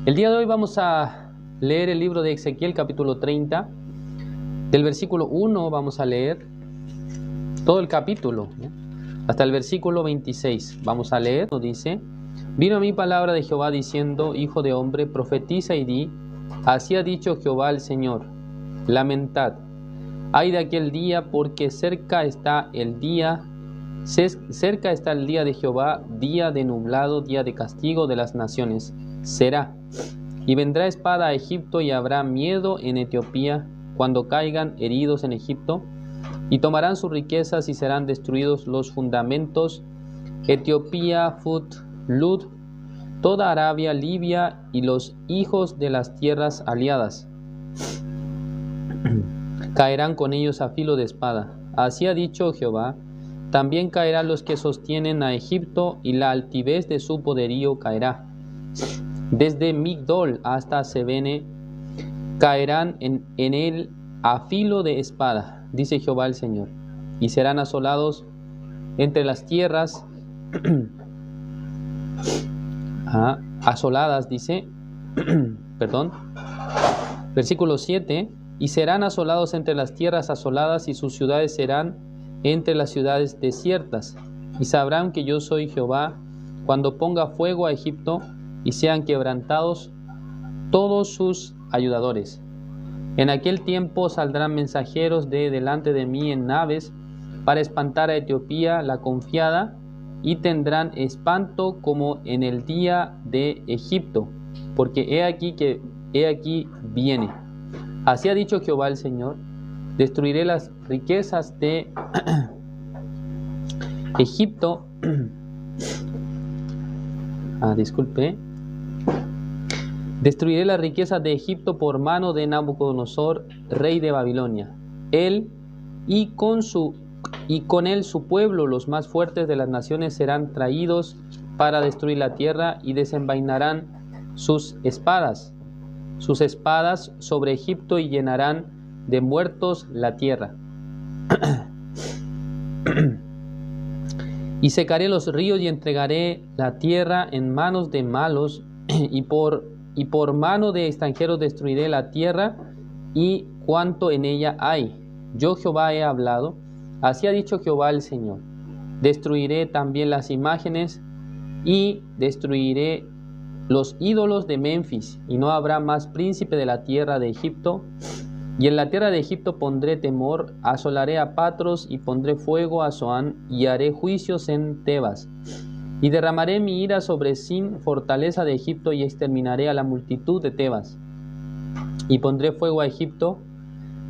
El día de hoy vamos a leer el libro de Ezequiel capítulo 30. Del versículo 1 vamos a leer todo el capítulo, ¿no? Hasta el versículo 26. Vamos a leer, nos dice: Vino a mí palabra de Jehová diciendo: Hijo de hombre, profetiza y di, así ha dicho Jehová el Señor, lamentad, ay de aquel día, porque cerca está el día de Jehová, día de nublado, día de castigo de las naciones. Será, y vendrá espada a Egipto, y habrá miedo en Etiopía, cuando caigan heridos en Egipto, y tomarán sus riquezas, y serán destruidos los fundamentos, Etiopía, Fut, Lud, toda Arabia, Libia, y los hijos de las tierras aliadas caerán con ellos a filo de espada. Así ha dicho Jehová. También caerán los que sostienen a Egipto, y la altivez de su poderío caerá. Desde Migdol hasta Sebene caerán en él a filo de espada, dice Jehová el Señor, y serán asolados entre las tierras asoladas, dice, perdón, versículo 7, y serán asolados entre las tierras asoladas, y sus ciudades serán entre las ciudades desiertas, y sabrán que yo soy Jehová cuando ponga fuego a Egipto, y sean quebrantados todos sus ayudadores. En aquel tiempo saldrán mensajeros de delante de mí en naves para espantar a Etiopía la confiada, y tendrán espanto como en el día de Egipto, porque he aquí viene. Así ha dicho Jehová el Señor: destruiré las riquezas de Egipto. Destruiré las riquezas de Egipto por mano de Nabucodonosor, rey de Babilonia. Él y con él su pueblo, los más fuertes de las naciones, serán traídos para destruir la tierra, y desenvainarán sus espadas sobre Egipto, y llenarán de muertos la tierra. Y secaré los ríos, y entregaré la tierra en manos de malos, y por mano de extranjeros destruiré la tierra y cuanto en ella hay. Yo Jehová he hablado, así ha dicho Jehová el Señor. Destruiré también las imágenes, y destruiré los ídolos de Memphis, y no habrá más príncipe de la tierra de Egipto. Y en la tierra de Egipto pondré temor, asolaré a Patros, y pondré fuego a Zoán, y haré juicios en Tebas. Y derramaré mi ira sobre Sin, fortaleza de Egipto, y exterminaré a la multitud de Tebas. Y pondré fuego a Egipto.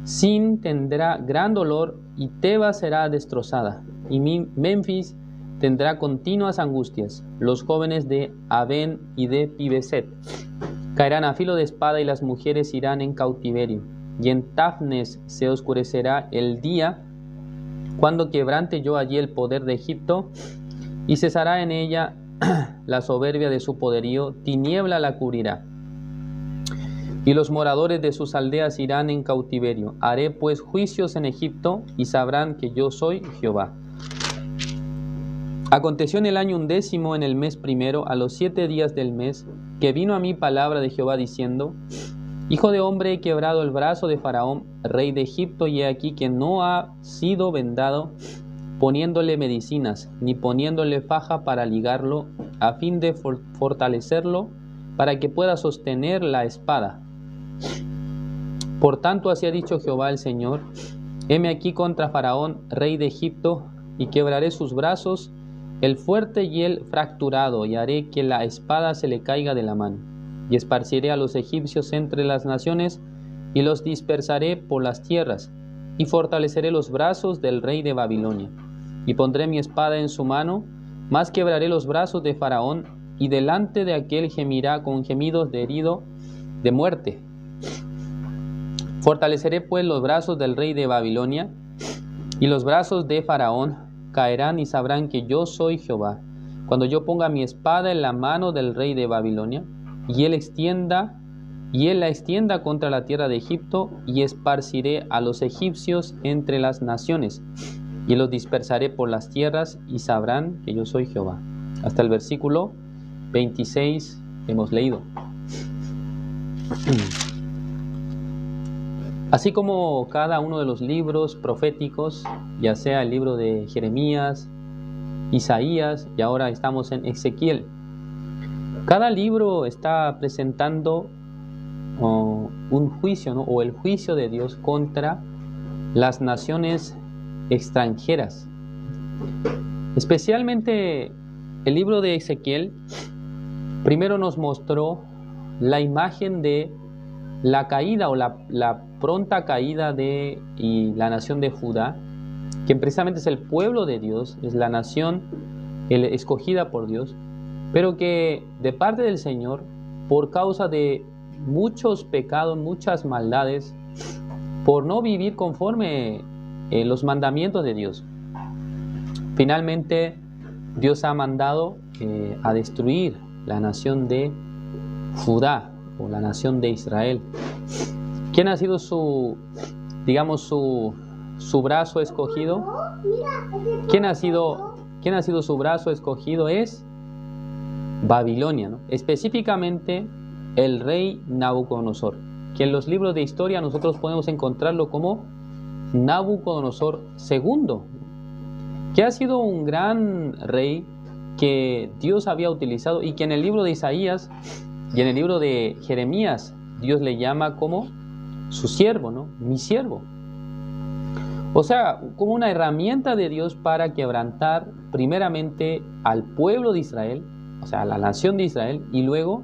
Sin tendrá gran dolor, y Tebas será destrozada. Y Memphis tendrá continuas angustias. Los jóvenes de Aven y de Pibeset caerán a filo de espada, y las mujeres irán en cautiverio. Y en Tafnes se oscurecerá el día, cuando quebrante yo allí el poder de Egipto, y cesará en ella la soberbia de su poderío, tiniebla la cubrirá. Y los moradores de sus aldeas irán en cautiverio. Haré pues juicios en Egipto, y sabrán que yo soy Jehová. Aconteció en el año 11, en el mes primero, a los 7 días del mes, que vino a mí palabra de Jehová diciendo: Hijo de hombre, he quebrado el brazo de Faraón, rey de Egipto, y he aquí que no ha sido vendado, poniéndole medicinas, ni poniéndole faja para ligarlo, a fin de fortalecerlo, para que pueda sostener la espada. Por tanto, así ha dicho Jehová el Señor: heme aquí contra Faraón, rey de Egipto, y quebraré sus brazos, el fuerte y el fracturado, y haré que la espada se le caiga de la mano. Y esparciré a los egipcios entre las naciones, y los dispersaré por las tierras, y fortaleceré los brazos del rey de Babilonia. Y pondré mi espada en su mano, mas quebraré los brazos de Faraón, y delante de aquel gemirá con gemidos de herido de muerte. Fortaleceré pues los brazos del rey de Babilonia, y los brazos de Faraón caerán, y sabrán que yo soy Jehová, cuando yo ponga mi espada en la mano del rey de Babilonia, y él la extienda contra la tierra de Egipto, y esparciré a los egipcios entre las naciones, y los dispersaré por las tierras, y sabrán que yo soy Jehová. Hasta el versículo 26 hemos leído. Así como cada uno de los libros proféticos, ya sea el libro de Jeremías, Isaías y ahora estamos en Ezequiel, cada libro está presentando un juicio, ¿no? O el juicio de Dios contra las naciones extranjeras. Especialmente el libro de Ezequiel primero nos mostró la imagen de la caída o la pronta caída de la nación de Judá, que precisamente es el pueblo de Dios, es la nación escogida por Dios, pero que de parte del Señor, por causa de muchos pecados, muchas maldades, por no vivir conforme los mandamientos de Dios, finalmente Dios ha mandado a destruir la nación de Judá o la nación de Israel. ¿Quién ha sido su brazo escogido? ¿Quién ha sido su brazo escogido? Es Babilonia, ¿no? Específicamente el rey Nabucodonosor, que en los libros de historia nosotros podemos encontrarlo como Nabucodonosor II, que ha sido un gran rey que Dios había utilizado y que en el libro de Isaías y en el libro de Jeremías Dios le llama como su siervo, ¿no? Mi siervo. O sea, como una herramienta de Dios para quebrantar primeramente al pueblo de Israel, o sea, a la nación de Israel, y luego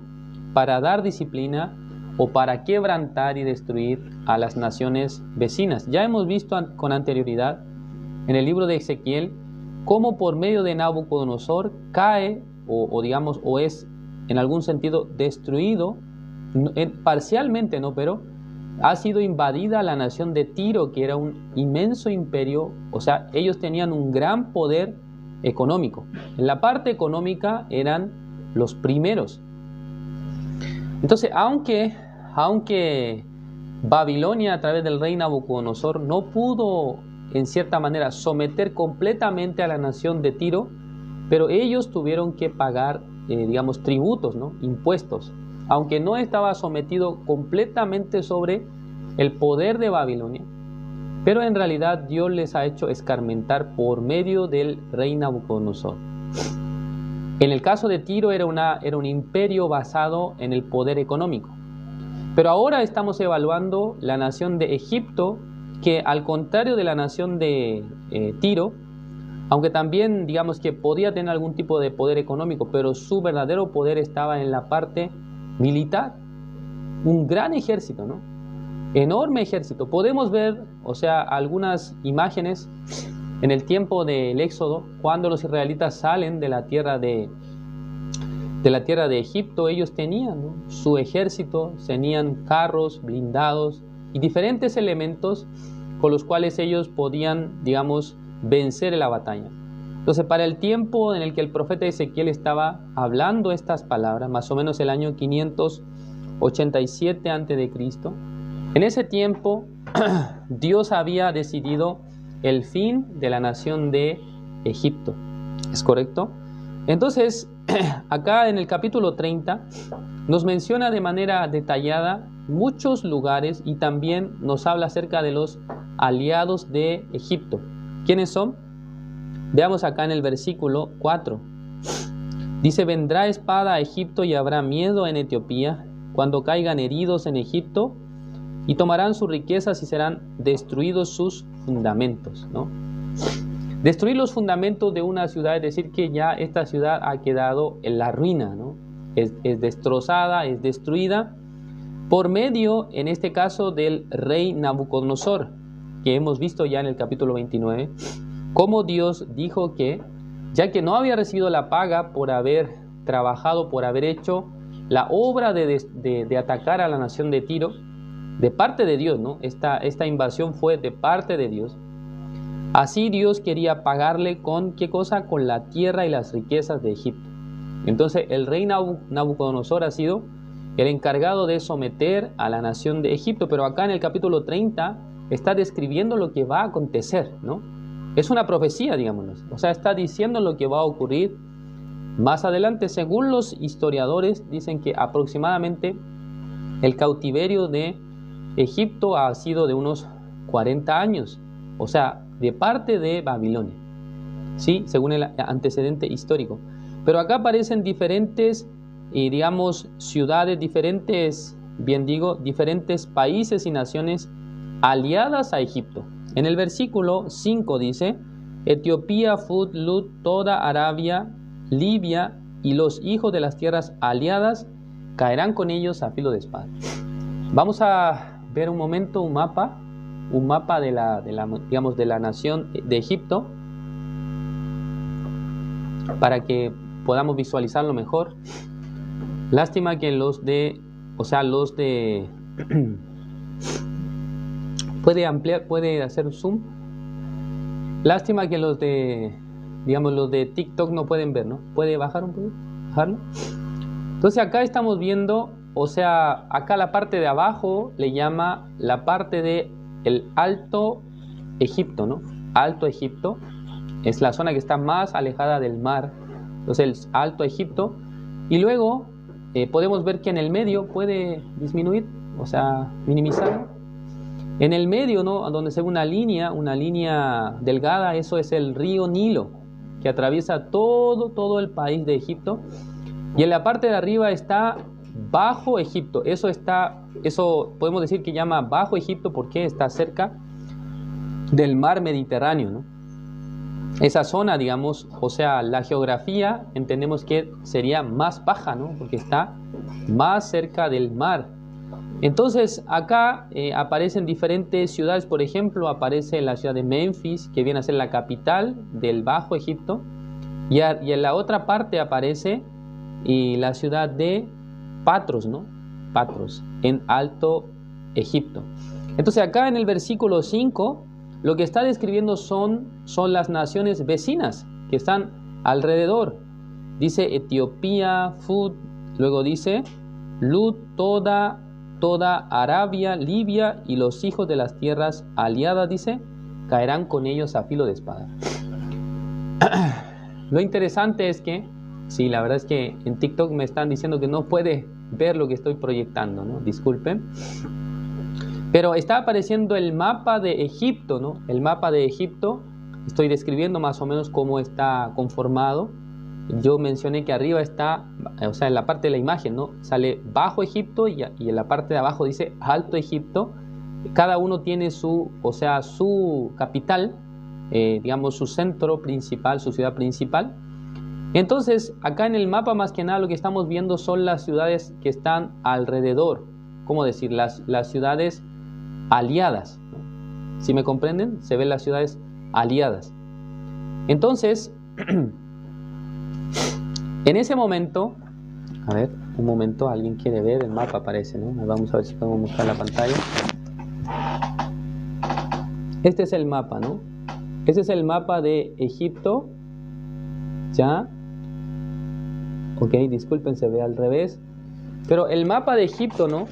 para dar disciplina o para quebrantar y destruir a las naciones vecinas. Ya hemos visto con anterioridad en el libro de Ezequiel cómo por medio de Nabucodonosor cae o es en algún sentido destruido, parcialmente no, pero ha sido invadida la nación de Tiro, que era un inmenso imperio. O sea, ellos tenían un gran poder económico. En la parte económica eran los primeros. Entonces, aunque Babilonia a través del rey Nabucodonosor no pudo en cierta manera someter completamente a la nación de Tiro, pero ellos tuvieron que pagar tributos, ¿no? Impuestos, aunque no estaba sometido completamente sobre el poder de Babilonia, pero en realidad Dios les ha hecho escarmentar por medio del rey Nabucodonosor. En el caso de Tiro era un imperio basado en el poder económico, pero ahora estamos evaluando la nación de Egipto, que al contrario de la nación de Tiro, aunque también digamos que podía tener algún tipo de poder económico, pero su verdadero poder estaba en la parte militar. Un gran ejército, ¿no? Enorme ejército. Podemos ver, o sea, algunas imágenes en el tiempo del Éxodo, cuando los israelitas salen de la tierra de Egipto. Ellos tenían, ¿no?, su ejército, tenían carros blindados y diferentes elementos con los cuales ellos podían, digamos, vencer en la batalla. Entonces, para el tiempo en el que el profeta Ezequiel estaba hablando estas palabras, más o menos el año 587 a.C., en ese tiempo Dios había decidido el fin de la nación de Egipto. ¿Es correcto? Entonces, acá en el capítulo 30 nos menciona de manera detallada muchos lugares y también nos habla acerca de los aliados de Egipto. ¿Quiénes son? Veamos acá en el versículo 4. Dice: vendrá espada a Egipto y habrá miedo en Etiopía cuando caigan heridos en Egipto, y tomarán sus riquezas y serán destruidos sus fundamentos, ¿no? Destruir los fundamentos de una ciudad es decir que ya esta ciudad ha quedado en la ruina, ¿no? Es destrozada, es destruida por medio, en este caso, del rey Nabucodonosor, que hemos visto ya en el capítulo 29, cómo Dios dijo que, ya que no había recibido la paga por haber trabajado, por haber hecho la obra de atacar a la nación de Tiro, de parte de Dios, ¿no? Esta invasión fue de parte de Dios. Así Dios quería pagarle con ¿qué cosa? Con la tierra y las riquezas de Egipto. Entonces el rey Nabucodonosor ha sido el encargado de someter a la nación de Egipto, pero acá en el capítulo 30 está describiendo lo que va a acontecer, ¿no? Es una profecía, digámoslo. O sea, está diciendo lo que va a ocurrir más adelante. Según los historiadores, dicen que aproximadamente El cautiverio de Egipto ha sido de unos 40 años, o sea, de parte de Babilonia, ¿sí? Según el antecedente histórico. Pero acá aparecen diferentes, digamos, ciudades, diferentes países y naciones aliadas a Egipto. En el versículo 5 dice: Etiopía, Fut, Lut, toda Arabia, Libia y los hijos de las tierras aliadas caerán con ellos a filo de espada. Vamos a ver un momento un mapa de la nación de Egipto, para que podamos visualizarlo mejor. Lástima que puede hacer zoom. Lástima que los de TikTok no pueden ver, ¿no? ¿Puede bajar un poco? ¿Bajarlo? Entonces acá estamos viendo, o sea, acá la parte de abajo le llama la parte de el Alto Egipto, ¿no? Alto Egipto es la zona que está más alejada del mar. Entonces el Alto Egipto. Y luego podemos ver que en el medio puede disminuir, o sea, minimizar. En el medio, ¿no? Donde se ve una línea delgada, eso es el río Nilo, que atraviesa todo el país de Egipto. Y en la parte de arriba está Bajo Egipto. Eso podemos decir que llama Bajo Egipto porque está cerca del mar Mediterráneo, ¿no? Esa zona, digamos, o sea, la geografía entendemos que sería más baja, ¿no? Porque está más cerca del mar. Entonces acá aparecen diferentes ciudades. Por ejemplo, aparece la ciudad de Memphis, que viene a ser la capital del Bajo Egipto, y en la otra parte aparece la ciudad de Patros, ¿no? Patros, en Alto Egipto. Entonces acá en el versículo 5 lo que está describiendo son las naciones vecinas que están alrededor. Dice Etiopía, Fut, luego dice Lut, toda Arabia, Libia y los hijos de las tierras aliadas, dice, caerán con ellos a filo de espada. Lo interesante es que, sí, la verdad es que en TikTok me están diciendo que no puede ver lo que estoy proyectando, ¿no? Disculpen. Pero está apareciendo el mapa de Egipto, ¿no? El mapa de Egipto, estoy describiendo más o menos cómo está conformado. Yo mencioné que arriba está, o sea, en la parte de la imagen, ¿no? Sale Bajo Egipto y en la parte de abajo dice Alto Egipto. Cada uno tiene su capital, digamos su centro principal, su ciudad principal. Entonces, acá en el mapa más que nada lo que estamos viendo son las ciudades que están alrededor. ¿Cómo decir? Las ciudades aliadas, ¿no? ¿Sí me comprenden? Se ven las ciudades aliadas. Entonces, en ese momento, a ver, un momento, alguien quiere ver el mapa, parece, ¿no? Vamos a ver si podemos mostrar la pantalla. Este es el mapa, ¿no? Este es el mapa de Egipto. ¿Ya? Ok, disculpen, se ve al revés. Pero el mapa de Egipto, ¿no?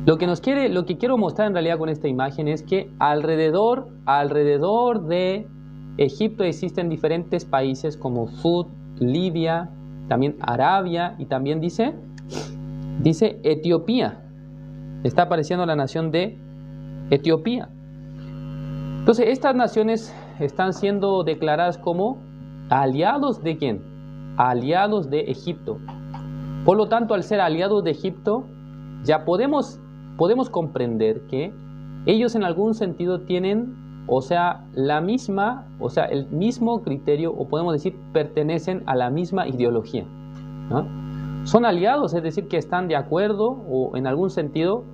Lo que quiero mostrar en realidad con esta imagen es que alrededor de Egipto existen diferentes países como Fut, Libia, también Arabia y también dice Etiopía. Está apareciendo la nación de Etiopía. Entonces estas naciones están siendo declaradas como aliados ¿de quién? Aliados de Egipto. Por lo tanto, al ser aliados de Egipto, ya podemos comprender que ellos en algún sentido tienen, o sea, el mismo criterio, o podemos decir, pertenecen a la misma ideología, ¿no? Son aliados, es decir, que están de acuerdo, o en algún sentido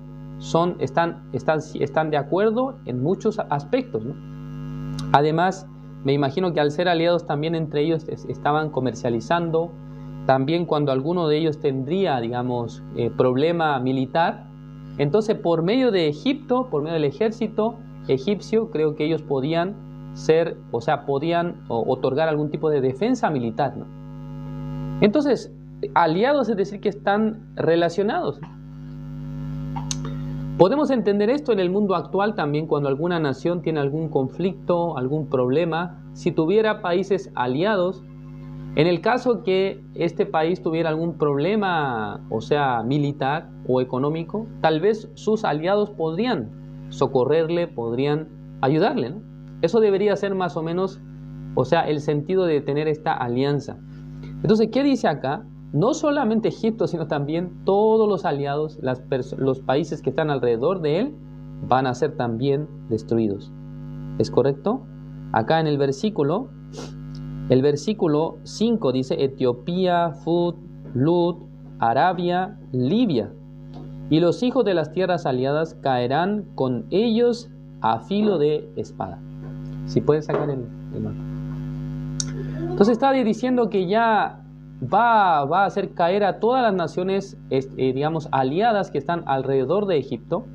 están de acuerdo en muchos aspectos, ¿no? Además, me imagino que al ser aliados también entre ellos estaban comercializando. También cuando alguno de ellos tendría, digamos, problema militar, entonces por medio de Egipto, por medio del ejército egipcio, creo que ellos podían otorgar algún tipo de defensa militar, ¿no? Entonces, aliados es decir que están relacionados. Podemos entender esto en el mundo actual también cuando alguna nación tiene algún conflicto, algún problema. Si tuviera países aliados, En el caso que este país tuviera algún problema, o sea, militar o económico, tal vez sus aliados podrían socorrerle, podrían ayudarle, ¿no? Eso debería ser más o menos, o sea, el sentido de tener esta alianza. Entonces, ¿qué dice acá? No solamente Egipto, sino también todos los aliados, los países que están alrededor de él, van a ser también destruidos. ¿Es correcto? Acá en el versículo 5 dice Etiopía, Fut, Lut, Arabia, Libia. Y los hijos de las tierras aliadas caerán con ellos a filo de espada. Si pueden sacar el mapa. Entonces está diciendo que ya va a hacer caer a todas las naciones, digamos, aliadas que están alrededor de Egipto.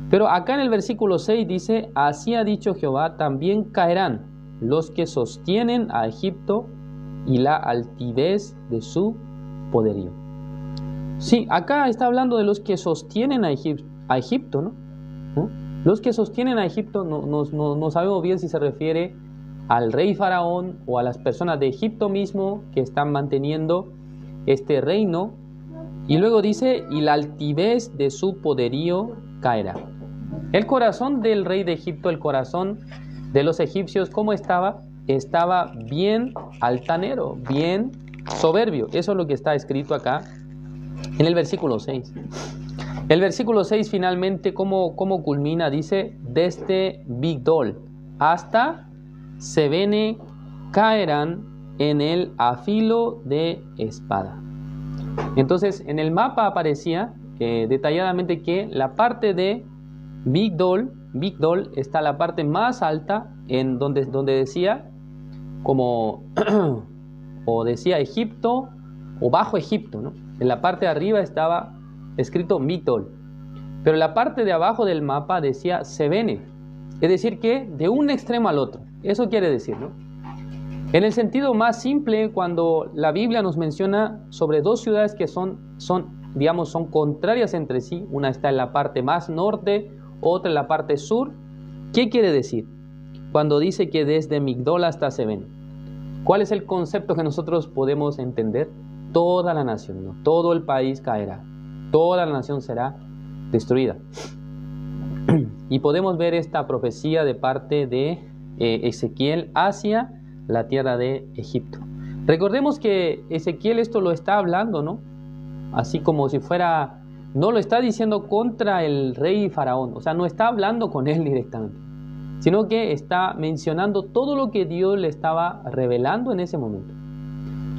Pero acá en el versículo 6 dice, así ha dicho Jehová, también caerán los que sostienen a Egipto y la altivez de su poderío. Sí, acá está hablando de los que sostienen a Egipto, ¿no? Los que sostienen a Egipto, no sabemos bien si se refiere al rey faraón o a las personas de Egipto mismo que están manteniendo este reino. Y luego dice, y la altivez de su poderío caerá. El corazón del rey de Egipto, el corazón de los egipcios, ¿cómo estaba? Estaba bien altanero, bien soberbio. Eso es lo que está escrito acá en el versículo 6. El versículo 6 finalmente, ¿cómo culmina? Dice, desde Migdol hasta Sebene caerán en el afilo de espada. Entonces, en el mapa aparecía detalladamente que la parte de Migdol está la parte más alta, en donde decía, como, o decía Egipto, o bajo Egipto, ¿no? En la parte de arriba estaba escrito Migdol, pero en la parte de abajo del mapa decía Sebene, es decir que de un extremo al otro. Eso quiere decir, ¿no? En el sentido más simple, cuando la Biblia nos menciona sobre dos ciudades que son contrarias entre sí, una está en la parte más norte, otra en la parte sur, ¿qué quiere decir? Cuando dice que desde Migdol hasta Sebene, ¿cuál es el concepto que nosotros podemos entender? Toda la nación, ¿no? Todo el país caerá, toda la nación será destruida. Y podemos ver esta profecía de parte de Ezequiel hacia la tierra de Egipto. Recordemos que Ezequiel esto lo está hablando, ¿no? Así como si fuera, no lo está diciendo contra el rey faraón, o sea, no está hablando con él directamente, sino que está mencionando todo lo que Dios le estaba revelando en ese momento.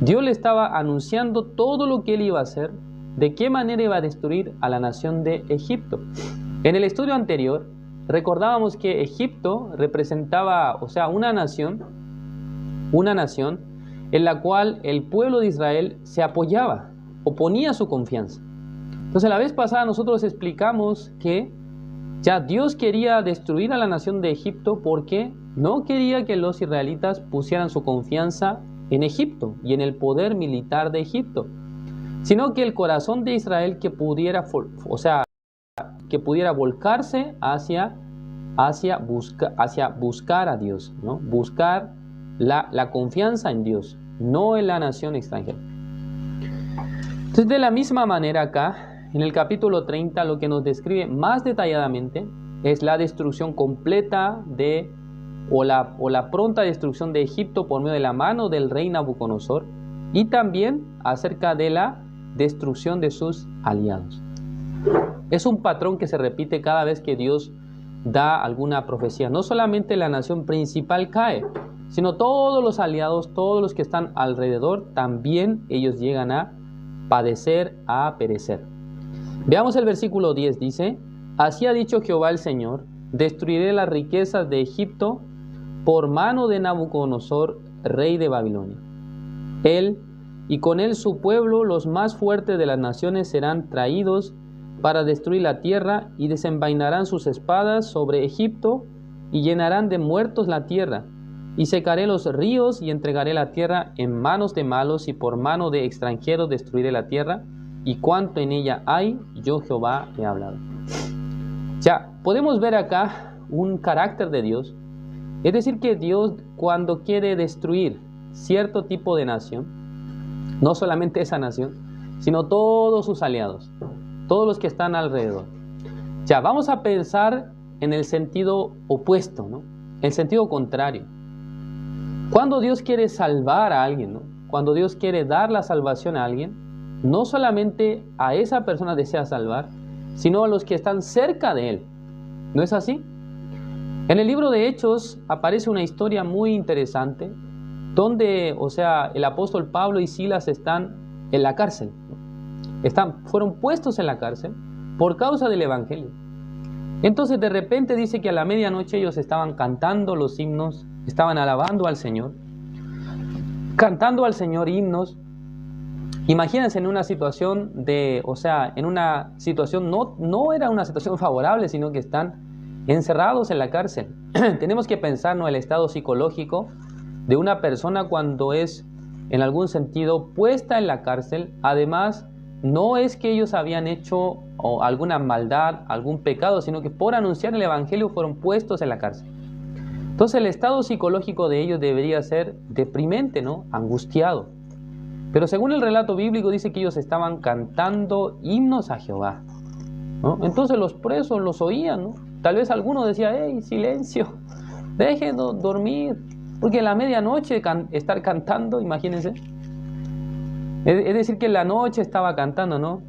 Dios le estaba anunciando todo lo que él iba a hacer, de qué manera iba a destruir a la nación de Egipto. En el estudio anterior recordábamos que Egipto representaba, o sea, una nación en la cual el pueblo de Israel se apoyaba o ponía su confianza. Entonces la vez pasada nosotros explicamos que ya Dios quería destruir a la nación de Egipto porque no quería que los israelitas pusieran su confianza en Egipto y en el poder militar de Egipto, sino que el corazón de Israel que pudiera volcarse hacia buscar a Dios, ¿no? Buscar la confianza en Dios, no en la nación extranjera. Entonces, de la misma manera acá, en el capítulo 30, lo que nos describe más detalladamente es la destrucción completa o la pronta destrucción de Egipto por medio de la mano del rey Nabucodonosor, y también acerca de la destrucción de sus aliados. Es un patrón que se repite cada vez que Dios da alguna profecía. No solamente la nación principal cae, sino todos los aliados, todos los que están alrededor, también ellos llegan a padecer, a perecer. Veamos el versículo 10, dice, así ha dicho Jehová el Señor, destruiré las riquezas de Egipto por mano de Nabucodonosor, rey de Babilonia. Él y con él su pueblo, los más fuertes de las naciones, serán traídos para destruir la tierra y desenvainarán sus espadas sobre Egipto y llenarán de muertos la tierra. Y secaré los ríos y entregaré la tierra en manos de malos y por mano de extranjeros destruiré la tierra y cuanto en ella hay, yo Jehová he hablado. Ya, podemos ver acá un carácter de Dios. Es decir que Dios cuando quiere destruir cierto tipo de nación, no solamente esa nación, sino todos sus aliados, todos los que están alrededor. Ya, vamos a pensar en el sentido opuesto, ¿no? El sentido contrario. Cuando Dios quiere salvar a alguien, ¿no? Cuando Dios quiere dar la salvación a alguien, no solamente a esa persona desea salvar, sino a los que están cerca de él. ¿No es así? En el libro de Hechos aparece una historia muy interesante donde, el apóstol Pablo y Silas están en la cárcel. Fueron puestos en la cárcel por causa del evangelio. Entonces de repente dice que a la medianoche ellos estaban cantando los himnos, estaban alabando al Señor, cantando al Señor himnos. Imagínense en una situación no era una situación favorable, sino que están encerrados en la cárcel. Tenemos que pensar, ¿no?, el estado psicológico de una persona cuando es en algún sentido puesta en la cárcel. Además, no es que ellos habían hecho alguna maldad, algún pecado, sino que por anunciar el evangelio fueron puestos en la cárcel. Entonces el estado psicológico de ellos debería ser deprimente, ¿no?, angustiado. Pero según el relato bíblico dice que ellos estaban cantando himnos a Jehová, ¿no? Entonces los presos los oían, ¿no? Tal vez alguno decía: ¡hey, silencio! Dejen dormir, porque en la medianoche estar cantando, imagínense. Es decir, que en la noche estaba cantando, ¿no?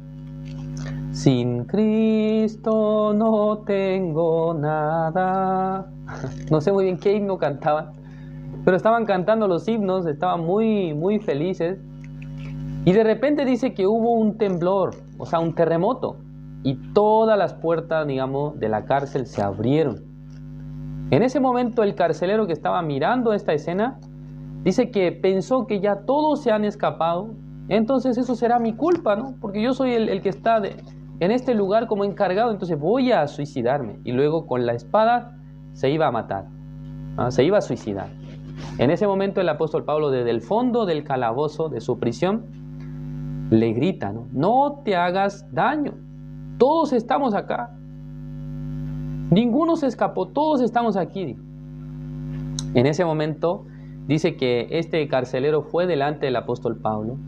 Sin Cristo no tengo nada. No sé muy bien qué himno cantaban, pero estaban cantando los himnos, estaban muy, muy felices. Y de repente dice que hubo un temblor, un terremoto, y todas las puertas, de la cárcel se abrieron. En ese momento el carcelero que estaba mirando esta escena dice que pensó que ya todos se han escapado. Entonces eso será mi culpa, ¿no? Porque yo soy el que está en este lugar como encargado, entonces voy a suicidarme. Y luego con la espada se iba a matar, ¿no? Se iba a suicidar. En ese momento el apóstol Pablo, desde el fondo del calabozo de su prisión, le grita, ¿no? No te hagas daño, todos estamos acá. Ninguno se escapó, todos estamos aquí, dijo. En ese momento dice que este carcelero fue delante del apóstol Pablo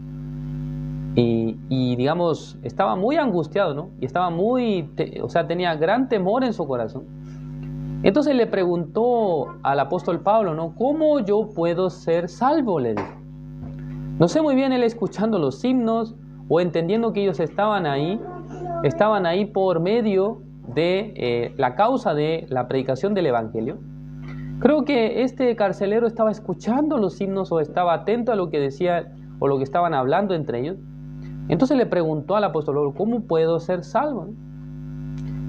y estaba muy angustiado, ¿no? Y estaba tenía gran temor en su corazón. Entonces le preguntó al apóstol Pablo, ¿no? ¿Cómo yo puedo ser salvo?, le dijo. No sé muy bien, él escuchando los himnos o entendiendo que ellos estaban ahí por medio de la causa de la predicación del evangelio. Creo que este carcelero estaba escuchando los himnos o estaba atento a lo que decía o lo que estaban hablando entre ellos. Entonces le preguntó al apóstol Pablo: ¿cómo puedo ser salvo?, ¿no?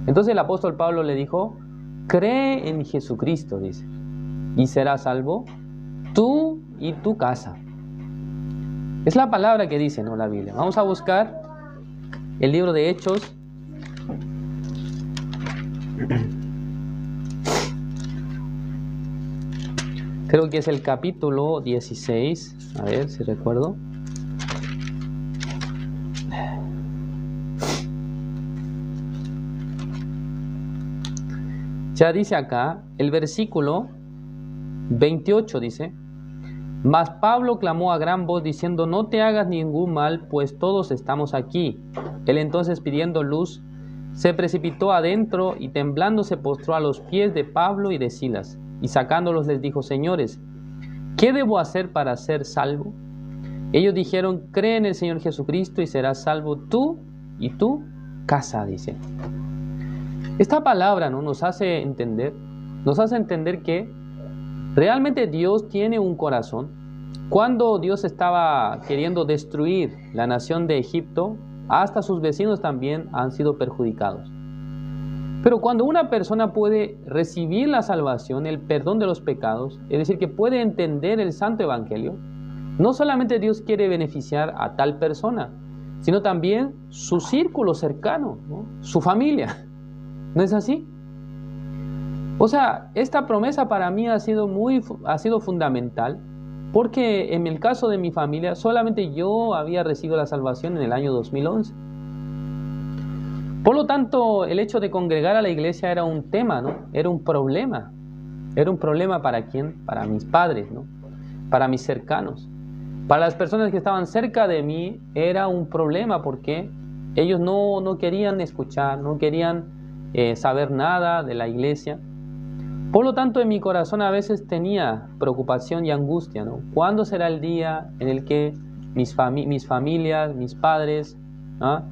Entonces el apóstol Pablo le dijo: cree en Jesucristo, dice, y serás salvo tú y tu casa. Es la palabra que dice, ¿no?, la Biblia. Vamos a buscar el libro de Hechos. Creo que es el capítulo 16. A ver si recuerdo. Ya dice acá, el versículo 28 dice: mas Pablo clamó a gran voz diciendo: no te hagas ningún mal, pues todos estamos aquí. Él entonces, pidiendo luz, se precipitó adentro y temblando se postró a los pies de Pablo y de Silas, y sacándolos les dijo: señores, ¿qué debo hacer para ser salvo? Ellos dijeron: cree en el Señor Jesucristo y serás salvo tú y tu casa, dice. Esta palabra, ¿no?, nos hace entender que realmente Dios tiene un corazón. Cuando Dios estaba queriendo destruir la nación de Egipto, hasta sus vecinos también han sido perjudicados. Pero cuando una persona puede recibir la salvación, el perdón de los pecados, es decir, que puede entender el santo evangelio, no solamente Dios quiere beneficiar a tal persona, sino también su círculo cercano, ¿no?, su familia. ¿No es así? Esta promesa para mí ha sido fundamental, porque en el caso de mi familia, solamente yo había recibido la salvación en el año 2011. Por lo tanto, el hecho de congregar a la iglesia era un tema, ¿no? Era un problema. Era un problema ¿para quién? Para mis padres, ¿no? para mis cercanos. Para las personas que estaban cerca de mí era un problema porque ellos no querían escuchar, no querían saber nada de la iglesia. Por lo tanto, en mi corazón a veces tenía preocupación y angustia, ¿no? ¿Cuándo será el día en el que mis familias, mis padres, ¿no?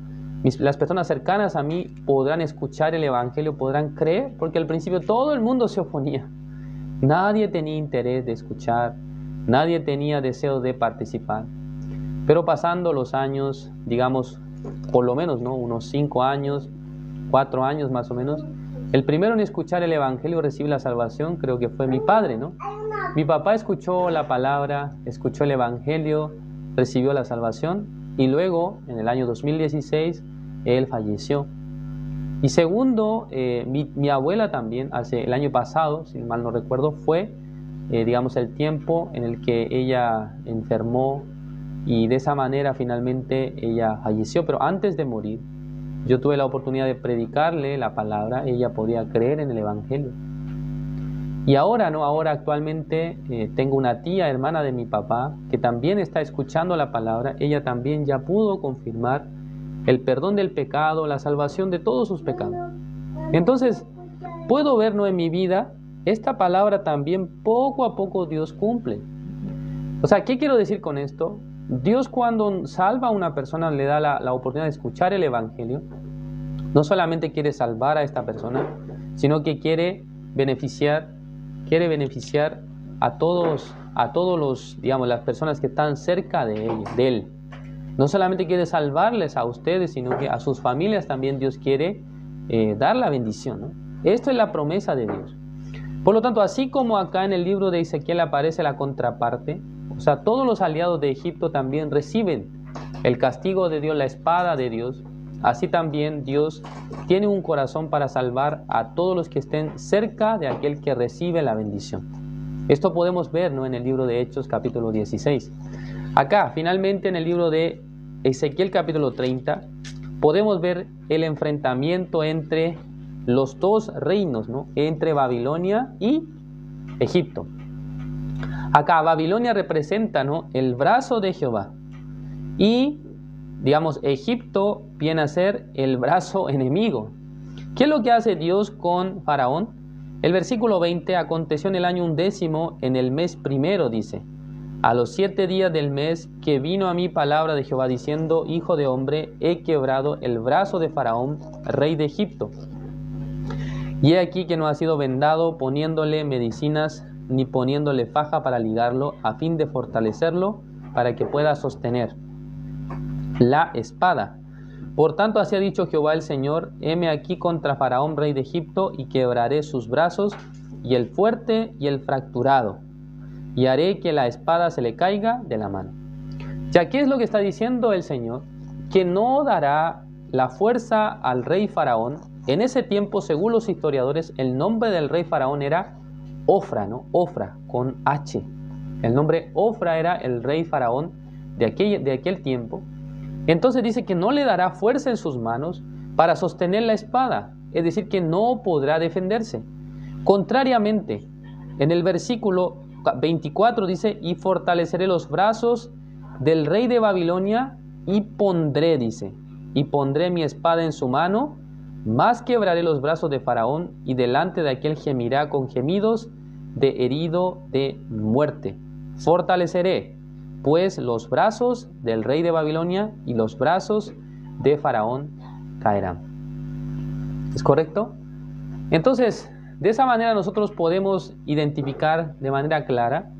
Las personas cercanas a mí podrán escuchar el Evangelio, podrán creer? Porque al principio todo el mundo se oponía. Nadie tenía interés de escuchar, nadie tenía deseo de participar. Pero pasando los años, digamos, por lo menos, ¿no? Unos 5 años, 4 años más o menos, el primero en escuchar el Evangelio, recibir la salvación, creo que fue mi padre, ¿no? Mi papá escuchó la palabra, escuchó el Evangelio, recibió la salvación y luego, en el año 2016, él falleció. Y segundo, mi abuela también, el año pasado, si mal no recuerdo, fue, digamos, el tiempo en el que ella enfermó y de esa manera finalmente ella falleció, pero antes de morir, yo tuve la oportunidad de predicarle la palabra, ella podía creer en el Evangelio. Y ahora, ¿no? Ahora actualmente tengo una tía, hermana de mi papá, que también está escuchando la palabra. Ella también ya pudo confirmar el perdón del pecado, la salvación de todos sus pecados. Entonces, puedo ver, ¿no? En mi vida, esta palabra también poco a poco Dios cumple. O sea, ¿qué quiero decir con esto? Dios, cuando salva a una persona, le da la oportunidad de escuchar el Evangelio. No solamente quiere salvar a esta persona, sino que quiere beneficiar a todos los, digamos, las personas que están cerca de él. No solamente quiere salvarles a ustedes, sino que a sus familias también Dios quiere dar la bendición, ¿no? Esto es la promesa de Dios. Por lo tanto, así como acá en el libro de Ezequiel aparece la contraparte, o sea, todos los aliados de Egipto también reciben el castigo de Dios, la espada de Dios. Así también Dios tiene un corazón para salvar a todos los que estén cerca de aquel que recibe la bendición. Esto podemos ver, ¿no? En el libro de Hechos capítulo 16. Acá, finalmente, en el libro de Ezequiel capítulo 30, podemos ver el enfrentamiento entre los dos reinos, ¿no? Entre Babilonia y Egipto. Acá Babilonia representa, ¿no? El brazo de Jehová. Y, digamos, Egipto viene a ser el brazo enemigo. ¿Qué es lo que hace Dios con Faraón? El versículo 20, aconteció en el año 11, en el mes primero, dice: a los 7 días del mes, que vino a mí palabra de Jehová, diciendo: hijo de hombre, he quebrado el brazo de Faraón, rey de Egipto. Y he aquí que no ha sido vendado poniéndole medicinas, ni poniéndole faja para ligarlo, a fin de fortalecerlo, para que pueda sostener la espada. Por tanto, así ha dicho Jehová el Señor: heme aquí contra Faraón, rey de Egipto, y quebraré sus brazos, y el fuerte y el fracturado, y haré que la espada se le caiga de la mano. Ya, ¿qué es lo que está diciendo el Señor? Que no dará la fuerza al rey Faraón. En ese tiempo, según los historiadores, el nombre del rey Faraón era Ofra, ¿no? Ofra, con H. El nombre Ofra era el rey Faraón de aquel tiempo. Entonces dice que no le dará fuerza en sus manos para sostener la espada, es decir, que no podrá defenderse. Contrariamente, en el versículo 24 dice: y fortaleceré los brazos del rey de Babilonia, y pondré, dice, y pondré mi espada en su mano, más quebraré los brazos de Faraón, y delante de aquel gemirá con gemidos de herido de muerte. Fortaleceré, pues, los brazos del rey de Babilonia, y los brazos de Faraón caerán. ¿Es correcto? Entonces, de esa manera nosotros podemos identificar de manera clara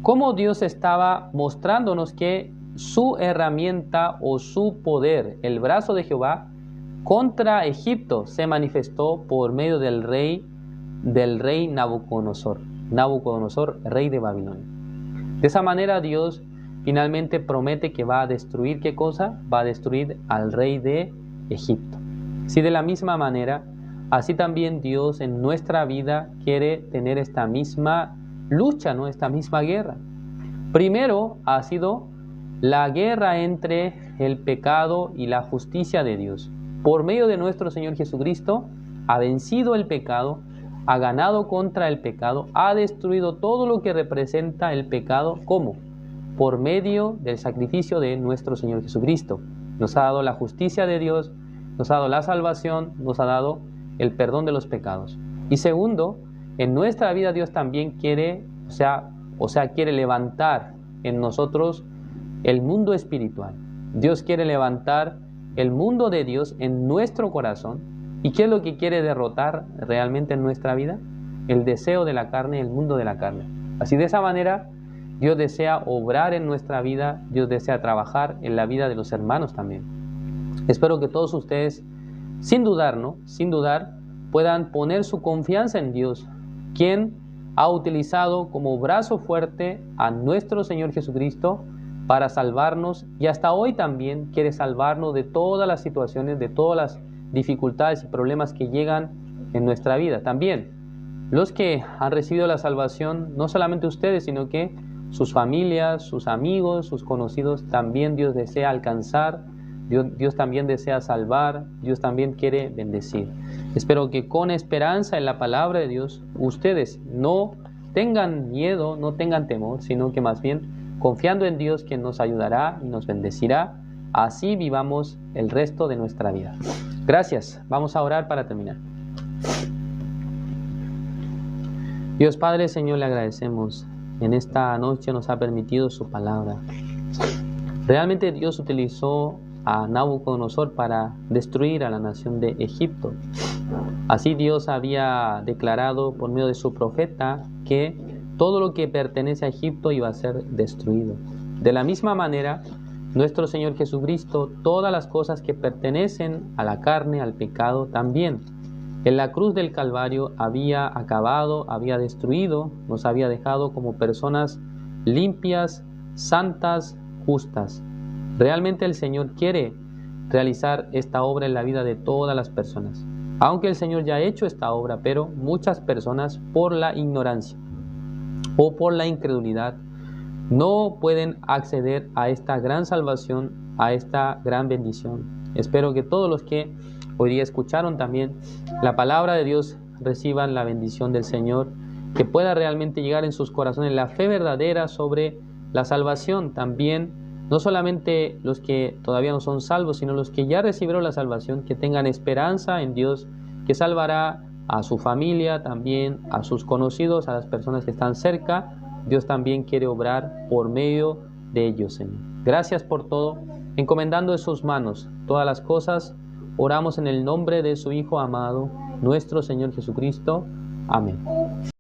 cómo Dios estaba mostrándonos que su herramienta o su poder, el brazo de Jehová, contra Egipto se manifestó por medio del rey Nabucodonosor, rey de Babilonia. De esa manera Dios finalmente promete que va a destruir, ¿qué cosa? Va a destruir al rey de Egipto. Si de la misma manera, así también Dios en nuestra vida quiere tener esta misma lucha, ¿no? Esta misma guerra. Primero ha sido la guerra entre el pecado y la justicia de Dios. Por medio de nuestro Señor Jesucristo ha vencido el pecado, ha ganado contra el pecado, ha destruido todo lo que representa el pecado. ¿Cómo? Por medio del sacrificio de nuestro Señor Jesucristo. Nos ha dado la justicia de Dios, nos ha dado la salvación, nos ha dado el perdón de los pecados. Y segundo, en nuestra vida Dios también quiere, quiere levantar en nosotros el mundo espiritual. Dios quiere levantar el mundo de Dios en nuestro corazón. ¿Y qué es lo que quiere derrotar realmente en nuestra vida? El deseo de la carne, el mundo de la carne. Así, de esa manera, Dios desea obrar en nuestra vida, Dios desea trabajar en la vida de los hermanos también. Espero que todos ustedes, sin dudar, puedan poner su confianza en Dios, quien ha utilizado como brazo fuerte a nuestro Señor Jesucristo para salvarnos, y hasta hoy también quiere salvarnos de todas las situaciones, de todas las dificultades y problemas que llegan en nuestra vida. También los que han recibido la salvación, no solamente ustedes, sino que sus familias, sus amigos, sus conocidos, también Dios desea alcanzar, Dios también desea salvar, Dios también quiere bendecir. Espero que con esperanza en la palabra de Dios, ustedes no tengan miedo, no tengan temor, sino que más bien confiando en Dios, quien nos ayudará y nos bendecirá, así vivamos el resto de nuestra vida. Gracias. Vamos a orar para terminar. Dios Padre, Señor, le agradecemos. En esta noche nos ha permitido su palabra. Realmente Dios utilizó a Nabucodonosor para destruir a la nación de Egipto. Así Dios había declarado por medio de su profeta que todo lo que pertenece a Egipto iba a ser destruido. De la misma manera, nuestro Señor Jesucristo, todas las cosas que pertenecen a la carne, al pecado, también. En la cruz del Calvario había acabado, había destruido, nos había dejado como personas limpias, santas, justas. Realmente el Señor quiere realizar esta obra en la vida de todas las personas. Aunque el Señor ya ha hecho esta obra, pero muchas personas por la ignorancia o por la incredulidad no pueden acceder a esta gran salvación, a esta gran bendición. Espero que todos los que hoy día escucharon también la palabra de Dios reciban la bendición del Señor, que pueda realmente llegar en sus corazones la fe verdadera sobre la salvación. También, no solamente los que todavía no son salvos, sino los que ya recibieron la salvación, que tengan esperanza en Dios, que salvará a su familia, también a sus conocidos, a las personas que están cerca. Dios también quiere obrar por medio de ellos, Señor. Gracias por todo. Encomendando en sus manos todas las cosas, oramos en el nombre de su Hijo amado, nuestro Señor Jesucristo. Amén.